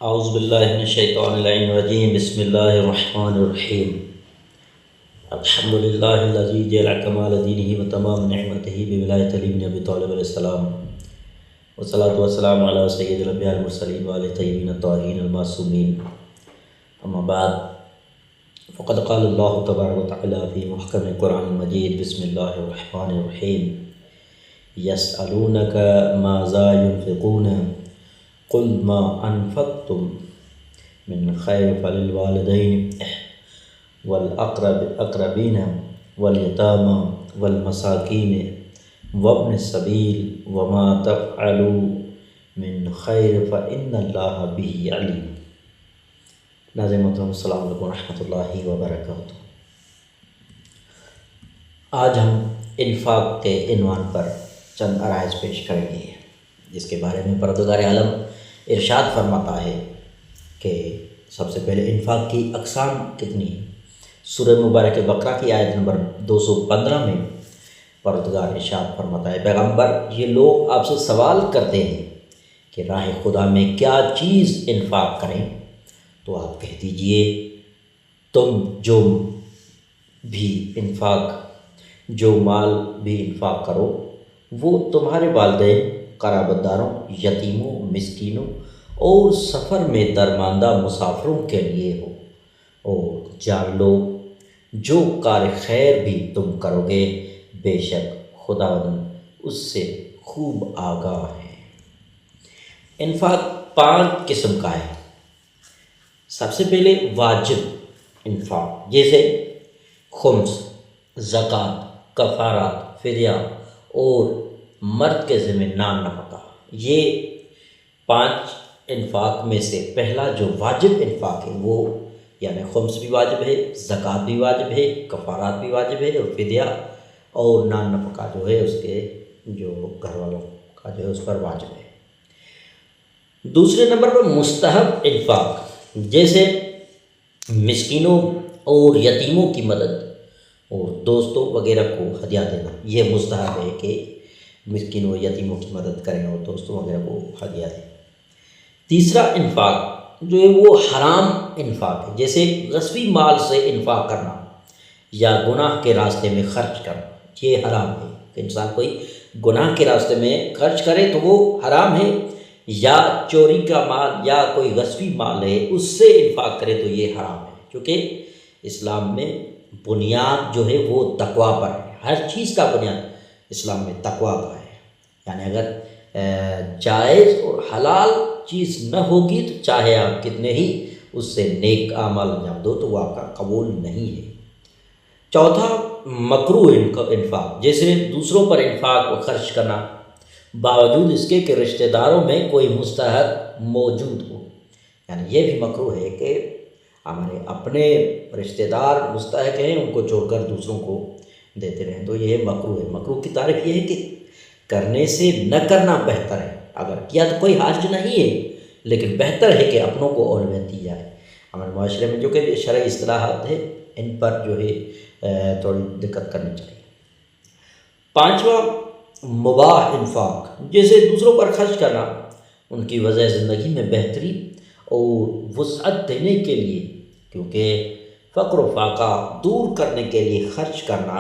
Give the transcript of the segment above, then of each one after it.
اعوذ باللہ من الشیطان اللعین الرجیم بسم اللہ الرحمن الرحیم الحمد للہ الذی جعل کمال دینہ و تمام نعمتہ بولایۃ علی بن ابی طالب علیہ السلام والصلاۃ والسلام علی سید الانبیاء المرسلین وآلہ الطیبین الطاہرین المعصومین اما بعد فقد قال اللہ تبارک و تعالی فی محکم قرآن المجید بسم اللہ الرحمن الرحیم یسألونک ماذا ينفقون قل ما انفقتم من خیر فللوالدین والاقربین والیتامى والمساکین وابن السبیل وما تفعلوا من خیر فإن اللہ به علیم۔ ناظرین محترم السلام علیکم ورحمۃ اللہ وبرکاتہ۔ آج ہم انفاق کے عنوان پر چند عرائض پیش کریں گے جس کے بارے میں پروردگار عالم ارشاد فرماتا ہے کہ سب سے پہلے انفاق کی اقسام کتنی ہیں۔ سورہ مبارک بقرہ کی آیت نمبر 215 میں پروردگار ارشاد فرماتا ہے، پیغمبر یہ لوگ آپ سے سوال کرتے ہیں کہ راہ خدا میں کیا چیز انفاق کریں، تو آپ کہہ دیجئے تم جو مال بھی انفاق کرو وہ تمہارے والدین، قرابت داروں، یتیموں، مسکینوں اور سفر میں درماندہ مسافروں کے لیے ہو، اور جان لو جو کار خیر بھی تم کرو گے بے شک خداوند اس سے خوب آگاہ ہے۔ انفاق 5 قسم کا ہے۔ سب سے پہلے واجب انفاق، جیسے خمس، زکوٰۃ، کفارات، فدیہ اور مرد کے ذمہ نان نفقہ۔ یہ 5 انفاق میں سے پہلا جو واجب انفاق ہے وہ یعنی خمس بھی واجب ہے، زکوٰۃ بھی واجب ہے، کفارات بھی واجب ہے، اور فدیہ اور نان نفقہ جو ہے اس کے جو گھر والوں کا جو ہے اس پر واجب ہے۔ دوسرے نمبر پر مستحب انفاق، جیسے مسکینوں اور یتیموں کی مدد اور دوستوں وغیرہ کو ہدیہ دینا، یہ مستحب ہے کہ مسکینوں یتیموں کی مدد کریں اور دوستوں وغیرہ کو ہدیہ دیں۔ تیسرا انفاق جو ہے وہ حرام انفاق ہے، جیسے غصبی مال سے انفاق کرنا یا گناہ کے راستے میں خرچ کرنا، یہ حرام ہے کہ انسان کوئی گناہ کے راستے میں خرچ کرے تو وہ حرام ہے، یا چوری کا مال یا کوئی غصبی مال ہے اس سے انفاق کرے تو یہ حرام ہے، کیونکہ اسلام میں بنیاد جو ہے وہ تقویٰ پر ہے۔ ہر چیز کا بنیاد اسلام میں تقویٰ کا ہے، یعنی اگر جائز اور حلال چیز نہ ہوگی تو چاہے آپ کتنے ہی اس سے نیک اعمال انجام دو تو وہ آپ کا قبول نہیں ہے۔ چوتھا مکروہ انفاق، جیسے دوسروں پر انفاق و خرچ کرنا باوجود اس کے کہ رشتہ داروں میں کوئی مستحق موجود ہو، یعنی یہ بھی مکروہ ہے کہ ہمارے اپنے رشتہ دار مستحق ہیں ان کو چھوڑ کر دوسروں کو دیتے رہیں، تو یہ مکروہ ہے۔ مکروہ کی تعریف یہ ہے کہ کرنے سے نہ کرنا بہتر ہے، اگر کیا تو کوئی حرج نہیں ہے لیکن بہتر ہے کہ اپنوں کو اولویت دی جائے۔ ہمارے معاشرے میں جو کہ شرعی اصطلاحات ہیں ان پر جو ہے تھوڑی دقت کرنی چاہیے۔ پانچواں مباح انفاق، جیسے دوسروں پر خرچ کرنا ان کی وضع زندگی میں بہتری اور وسعت دینے کے لیے، کیونکہ فقر و فاقہ دور کرنے کے لیے خرچ کرنا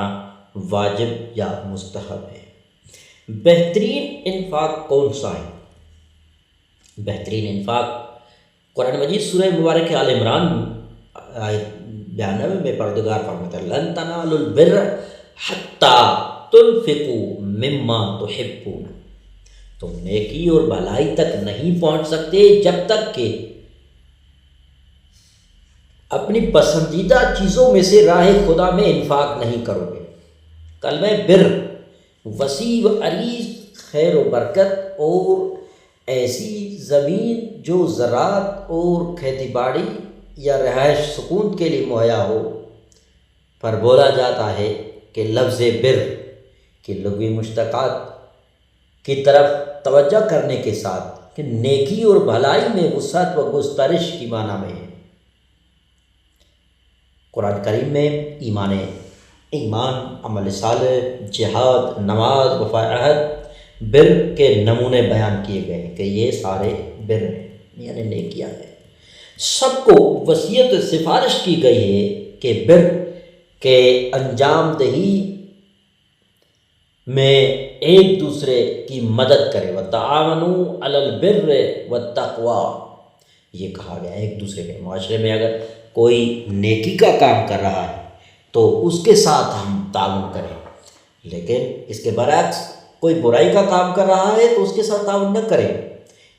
واجب یا مستحب ہے۔ بہترین انفاق کون سا ہے؟ بہترین انفاق قرآن مجید سورہ مبارک آل عمران آیت 92 میں پروردگار فرماتا ہے لن تنالوا البر حتی تنفقوا مما تحبون، تم نیکی اور بھلائی تک نہیں پہنچ سکتے جب تک کہ اپنی پسندیدہ چیزوں میں سے راہ خدا میں انفاق نہیں کرو گے۔ کلمہ بر وسیع و عریض خیر و برکت اور ایسی زمین جو زراعت اور کھیتی باڑی یا رہائش سکون کے لیے مہیا ہو پر بولا جاتا ہے کہ لفظ بر کی لغوی مشتقات کی طرف توجہ کرنے کے ساتھ کہ نیکی اور بھلائی میں وسعت و گسترش کی معنی میں ہے۔ قرآن کریم میں ایمان، عمل صالح، جہاد، نماز، وفاء عہد، بر کے نمونے بیان کیے گئے ہیں کہ یہ سارے بر ہیں۔ یعنی نیکیاں ہیں۔ سب کو وصیت سفارش کی گئی ہے کہ بر کے انجام دہی میں ایک دوسرے کی مدد کرے، وَتَعَاوَنُوا عَلَى الْبِرِّ وَالتَّقْوَىٰ۔ یہ کہا گیا ہے ایک دوسرے کے معاشرے میں اگر کوئی نیکی کا کام کر رہا ہے تو اس کے ساتھ ہم تعاون کریں، لیکن اس کے برعکس کوئی برائی کا کام کر رہا ہے تو اس کے ساتھ تعاون نہ کریں۔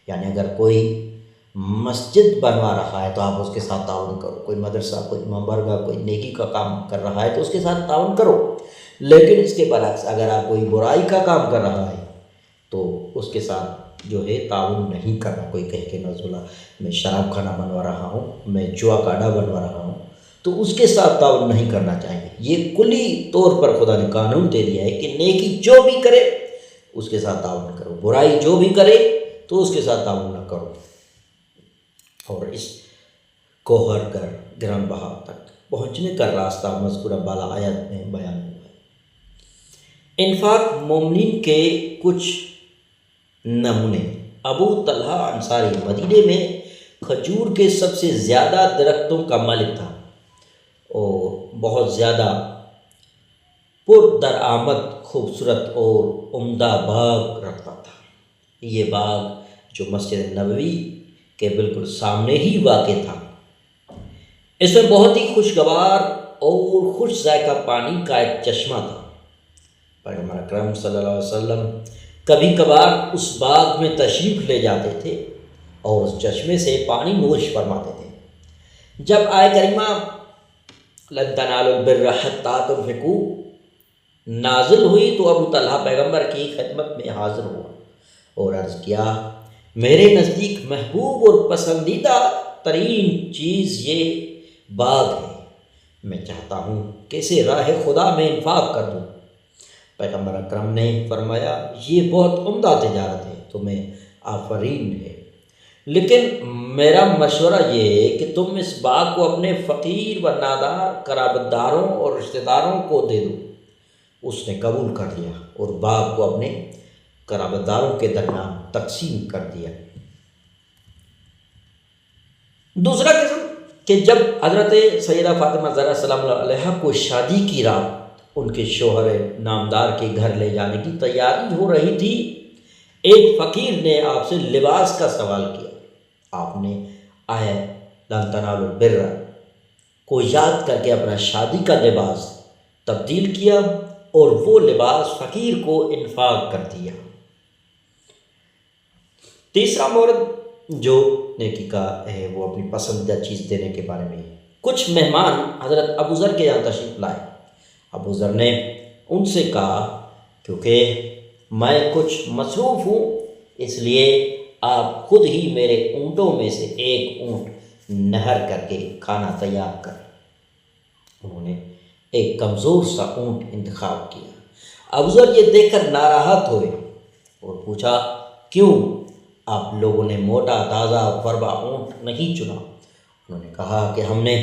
یعنی اگر کوئی مسجد بنوا رہا ہے تو آپ اس کے ساتھ تعاون کرو، کوئی مدرسہ، کوئی مبرگہ، کوئی نیکی کا کام کر رہا ہے تو اس کے ساتھ تعاون کرو، لیکن اس کے برعکس اگر آپ کوئی برائی کا کام کر رہا ہے تو اس کے ساتھ جو ہے تعاون نہیں کرنا۔ کوئی کہے کہ نعوذ باللہ میں شراب خانہ بنوا رہا ہوں، میں جوا کا اڈا بنوا رہا ہوں، تو اس کے ساتھ تعاون نہیں کرنا چاہیے۔ یہ کلی طور پر خدا نے قانون دے دیا ہے کہ نیکی جو بھی کرے اس کے ساتھ تعاون کرو، برائی جو بھی کرے تو اس کے ساتھ تعاون نہ کرو۔ اور اس کو ہر کر گران بہا تک پہنچنے کا راستہ مذکورہ بالا آیت میں بیان ہوا ہے۔ انفاق مومنین کے کچھ نمونے۔ ابو طلحہ انصاری مدینے میں کھجور کے سب سے زیادہ درختوں کا مالک تھا اور بہت زیادہ پردرآمد، خوبصورت اور عمدہ باغ رکھتا تھا۔ یہ باغ جو مسجد نبوی کے بالکل سامنے ہی واقع تھا، اس میں بہت ہی خوشگوار اور خوش ذائقہ پانی کا ایک چشمہ تھا۔ پیغمبر اکرم صلی اللہ علیہ وسلم کبھی کبھار اس باغ میں تشریف لے جاتے تھے اور اس چشمے سے پانی نوش فرماتے تھے۔ جب آیت کریمہ لن تنالوا البر حتی تنفقوا نازل ہوئی تو ابو طلحہ پیغمبر کی خدمت میں حاضر ہوا اور عرض کیا، میرے نزدیک محبوب اور پسندیدہ ترین چیز یہ باغ ہے، میں چاہتا ہوں کہ اسے راہ خدا میں انفاق کر دوں۔ پیغمبر اکرم نے فرمایا، یہ بہت عمدہ تجارت ہے، تمہیں آفرین ہے، لیکن میرا مشورہ یہ ہے کہ تم اس باغ کو اپنے فقیر و نادار قرابت داروں اور رشتہ داروں کو دے دو۔ اس نے قبول کر لیا اور باغ کو اپنے قرابت داروں کے درمیان تقسیم کر دیا۔ دوسرا قسم کہ جب حضرت سیدہ فاطمہ زہرا سلام اللہ علیہا کو شادی کی رات ان کے شوہر نامدار کے گھر لے جانے کی تیاری ہو رہی تھی، ایک فقیر نے آپ سے لباس کا سوال کیا۔ آپ نے آیت لن تنالوا البر کو یاد کر کے اپنا شادی کا لباس تبدیل کیا اور وہ لباس فقیر کو انفاق کر دیا۔ تیسرا مورد جو نیکی کا ہے وہ اپنی پسندیدہ چیز دینے کے بارے میں ہے۔ کچھ مہمان حضرت ابو ذر کے یہاں تشریف لائے۔ ابو ذر نے ان سے کہا، کیونکہ میں کچھ مصروف ہوں اس لیے آپ خود ہی میرے اونٹوں میں سے ایک اونٹ نہر کر کے کھانا تیار کر۔ انہوں نے ایک کمزور سا اونٹ انتخاب کیا۔ ابو ذر یہ دیکھ کر ناراحت ہوئے اور پوچھا، کیوں آپ لوگوں نے موٹا تازہ فربا اونٹ نہیں چنا؟ انہوں نے کہا کہ ہم نے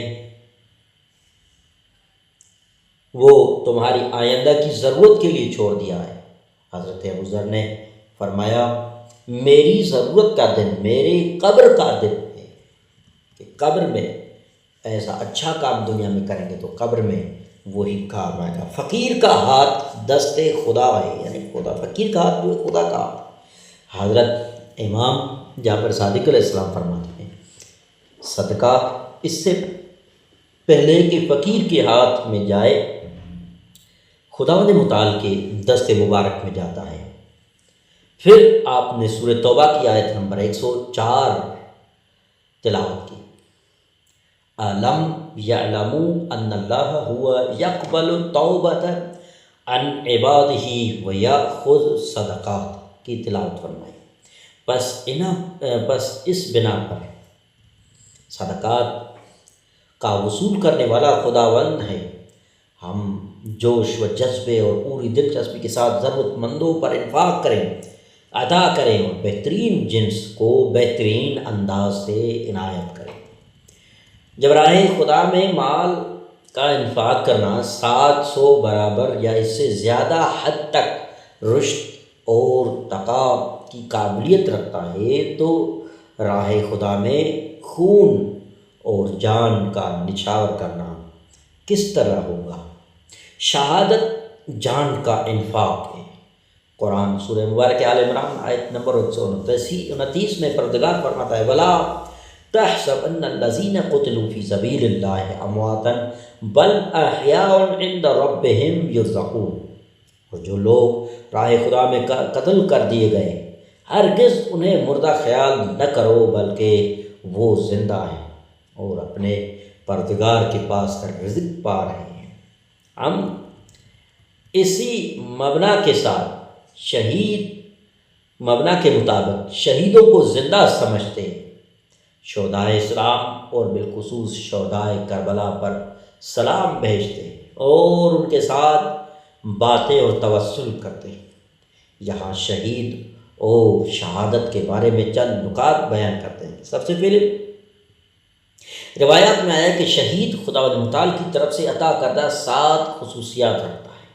وہ تمہاری آئندہ کی ضرورت کے لیے چھوڑ دیا ہے۔ حضرت ابو ذر نے فرمایا، میری ضرورت کا دن میری قبر کا دن ہے، کہ قبر میں ایسا اچھا کام دنیا میں کریں گے تو قبر میں وہی کام آئے گا۔ فقیر کا ہاتھ دست خدا ہے، یعنی خدا، فقیر کا ہاتھ جو ہے خدا کا ہاتھ۔ حضرت امام جعفر صادق علیہ السلام فرماتے ہیں، صدقہ اس سے پہلے کہ فقیر کے ہاتھ میں جائے خداوند متعال کے دست مبارک میں جاتا ہے۔ پھر آپ نے سورہ توبہ کی آیت نمبر 104 تلاوت کی، أَلَمْ يَعْلَمُوا أَنَّ اللَّهَ هُوَ يَقْبَلُ التَّوْبَةَ عَنْ عِبَادِهِ وَيَأْخُذُ الصَّدَقَاتِ کی تلاوت فرمائی۔ بس اس بنا پر صدقات کا وصول کرنے والا خداوند ہے۔ ہم جوش و جذبے اور پوری دلچسپی کے ساتھ ضرورت مندوں پر انفاق کریں، عطا کریں اور بہترین جنس کو بہترین انداز سے عنایت کریں۔ جب راہ خدا میں مال کا انفاق کرنا 700 برابر یا اس سے زیادہ حد تک رشد اور تقا کی قابلیت رکھتا ہے تو راہ خدا میں خون اور جان کا نچھاور کرنا کس طرح ہوگا؟ شہادت جان کا انفاق ہے۔ قرآن سورہ مبارک آل عمران آیت نمبر 29 میں پروردگار فرماتا ہے وَلَا تَحْسَبَنَّ الَّذِينَ قُتِلُوا فِي سَبِيلِ اللَّهِ أَمْوَاتًا بَلْ أَحْيَاءٌ عِندَ رَبِّهِمْ يُرْزَقُونَ، اور جو لوگ راہ خدا میں قتل کر دیے گئے ہرگز انہیں مردہ خیال نہ کرو، بلکہ وہ زندہ ہیں اور اپنے پروردگار کے پاس رزق پا رہے ہیں۔ ہم اسی مبنا کے ساتھ مبنا کے مطابق شہیدوں کو زندہ سمجھتے ہیں۔ شہدائے اسلام اور بالخصوص شہدائے کربلا پر سلام بھیجتے ہیں اور ان کے ساتھ باتیں اور توسل کرتے ہیں۔ یہاں شہید اور شہادت کے بارے میں چند نکات بیان کرتے ہیں۔ سب سے پہلے روایات میں آیا کہ شہید خداوند متعال کی طرف سے عطا کردہ 7 خصوصیات رکھتا ہے۔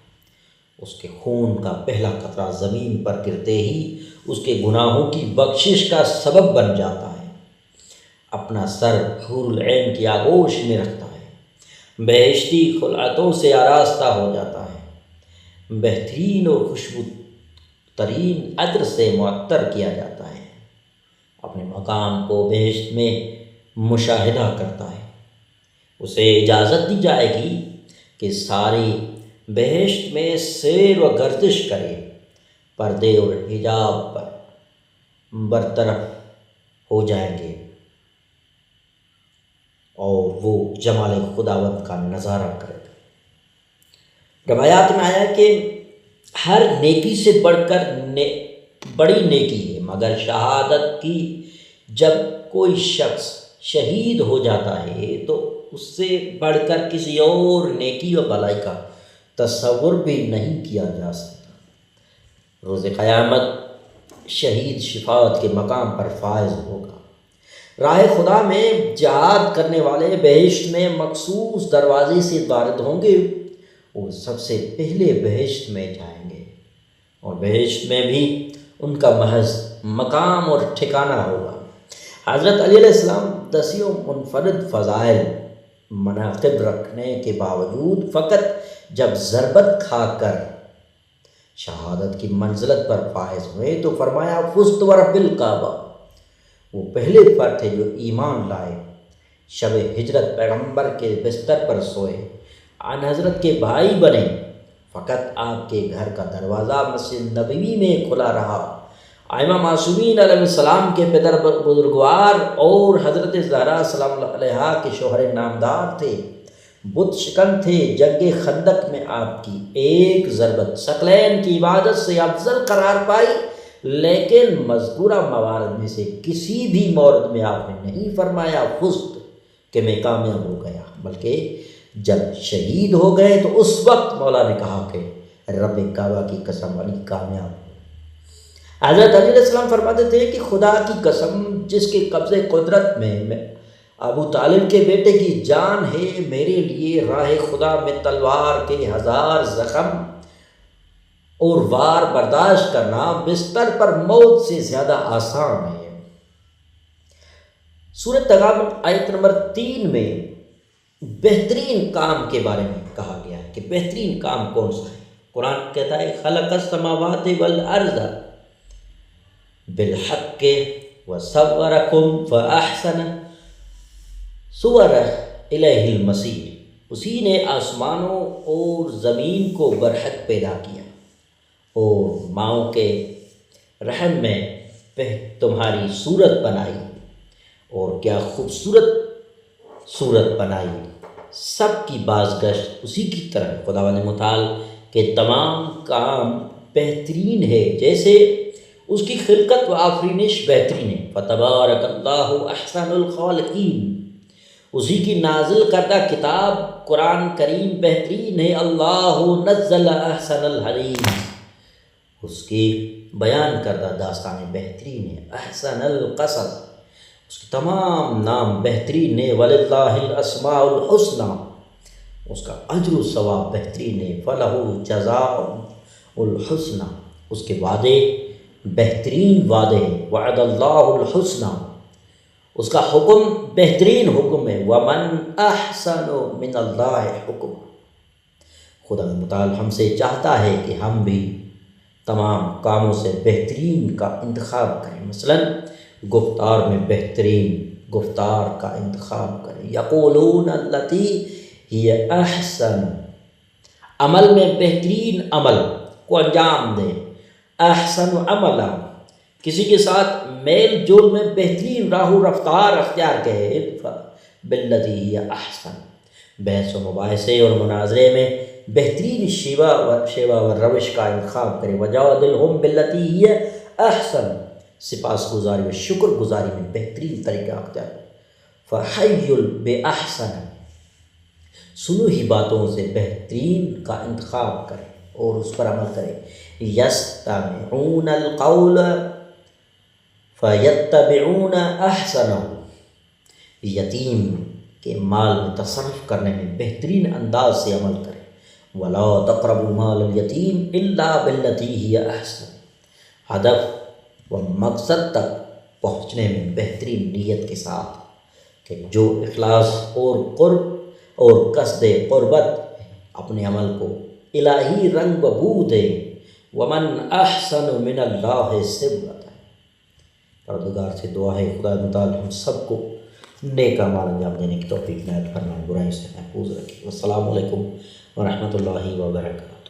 اس کے خون کا پہلا قطرہ زمین پر گرتے ہی اس کے گناہوں کی بخشش کا سبب بن جاتا ہے، اپنا سر حور العین کی آغوش میں رکھتا ہے، بہشتی خلعتوں سے آراستہ ہو جاتا ہے، بہترین اور خوشبو ترین عطر سے معطر کیا جاتا ہے، اپنے مقام کو بہشت میں مشاہدہ کرتا ہے۔ اسے اجازت دی جائے گی کہ ساری بہشت میں سیر و گردش کرے، پردے اور حجاب پر برطرف ہو جائیں گے اور وہ جمال خداوند کا نظارہ کرے گا۔ روایات میں آیا کہ ہر نیکی سے بڑھ کر بڑی نیکی ہے، مگر شہادت کی جب کوئی شخص شہید ہو جاتا ہے تو اس سے بڑھ کر کسی اور نیکی و بھلائی کا تصور بھی نہیں کیا جا سکتا۔ روز قیامت شہید شفاعت کے مقام پر فائز ہوگا۔ راہ خدا میں جہاد کرنے والے بہشت میں مخصوص دروازے سے وارد ہوں گے، وہ سب سے پہلے بہشت میں جائیں گے اور بہشت میں بھی ان کا محض مقام اور ٹھکانہ ہوگا۔ حضرت علی علیہ السلام 10 منفرد فضائل مناقب رکھنے کے باوجود فقط جب ضربت کھا کر شہادت کی منزلت پر فائز ہوئے تو فرمایا فزت ورب الکعبہ، وہ پہلے فرد تھے جو ایمان لائے، شب ہجرت پیغمبر کے بستر پر سوئے، آن حضرت کے بھائی بنے، فقط آپ کے گھر کا دروازہ مسجد نبوی میں کھلا رہا، ائمہ معصومین علیہ السلام کے پدر بزرگوار اور حضرت زہرا سلام اللہ علیہا کے شوہر نامدار تھے، بت شکن تھے، جنگ خندق میں آپ کی ایک ضربت ثقلین کی عبادت سے افضل قرار پائی، لیکن مذکورہ موارد میں سے کسی بھی مورد میں آپ نے نہیں فرمایا فزت کہ میں کامیاب ہو گیا، بلکہ جب شہید ہو گئے تو اس وقت مولا نے کہا کہ رب کعبہ کی قسم علی کامیاب ہو۔ حضرت علی علیہ السلام فرماتے تھے کہ خدا کی قسم جس کے قبضے قدرت میں ابو طالب کے بیٹے کی جان ہے، میرے لیے راہ خدا میں تلوار کے 1000 زخم اور وار برداشت کرنا بستر پر موت سے زیادہ آسان ہے۔ سورۃ تغابن آیت نمبر 3 میں بہترین کام کے بارے میں کہا گیا ہے کہ بہترین کام کون سا ہے۔ قرآن کہتا ہے خلق السماوات والارض بالحق وصورکم فاحسن صورہ الیہ المصیر، اسی نے آسمانوں اور زمین کو برحق پیدا کیا اور ماؤں کے رحم میں تمہاری صورت بنائی، اور کیا خوبصورت صورت بنائی۔ سب کی بازگشت اسی کی طرف، خداوند متعال کے تمام کام بہترین ہے، جیسے اس کی خلقت و آفرینش بہترین ہے۔ فتبارک اللہ احسن الخالقین، اسی کی نازل کردہ کتاب قرآن کریم بہترین ہے۔ اللہ نزل احسن الحدیث، اس کی بیان کردہ داستانیں بہترین ہیں۔ احسن القصص، اس کے تمام نام بہترین ہے۔ وللہ الاسماء الحسنی، اس کا اجر و ثواب بہترین ہے۔ فلہ جزاء الحسنی، اس کے وعدے بہترین وعدے ہیں۔ وعد اللہ الحسنی، اس کا حکم بہترین حکم ہے، وَمَنْ أَحْسَنُ مِنَ اللَّهِ حُکم۔ خدا متعال ہم سے چاہتا ہے کہ ہم بھی تمام کاموں سے بہترین کا انتخاب کریں، مثلا گفتار میں بہترین گفتار کا انتخاب کریں، یقولون التی ہی احسن، عمل میں بہترین عمل کو انجام دیں، احسن عملا، کسی کے ساتھ میل جول میں بہترین راہ و رفتار اختیار کرے، باللتی ہی احسن، بحث و مباحثے اور مناظرے میں بہترین شیوا و روش کا انتخاب کرے، وجادلہم باللتی ہی احسن، سپاس گزاری و شکر گزاری میں بہترین طریقہ اختیار کرے، فحی بأحسن، سلوحی باتوں سے بہترین کا انتخاب کرے اور اس پر عمل کرے، یستمعون القول فیتبعون احسنہ، یتیم کے مال میں تصرف کرنے میں بہترین انداز سے عمل کرے، ولا تقربوا مال الیتیم الا بالتی ہی احسن، ہدف و مقصد تک پہنچنے میں بہترین نیت کے ساتھ، کہ جو اخلاص اور قرب اور قصد قربت اپنے عمل کو الہی رنگ و بو دے، ومن احسن من اللہ صبغۃ، پروردگار سے دعا ہے خدا متعال ہم سب کو نیک اعمال انجام دینے کی توفیق عنایت فرمائے، برائی سے محفوظ رکھے۔ والسلام علیکم ورحمۃ اللہ وبرکاتہ۔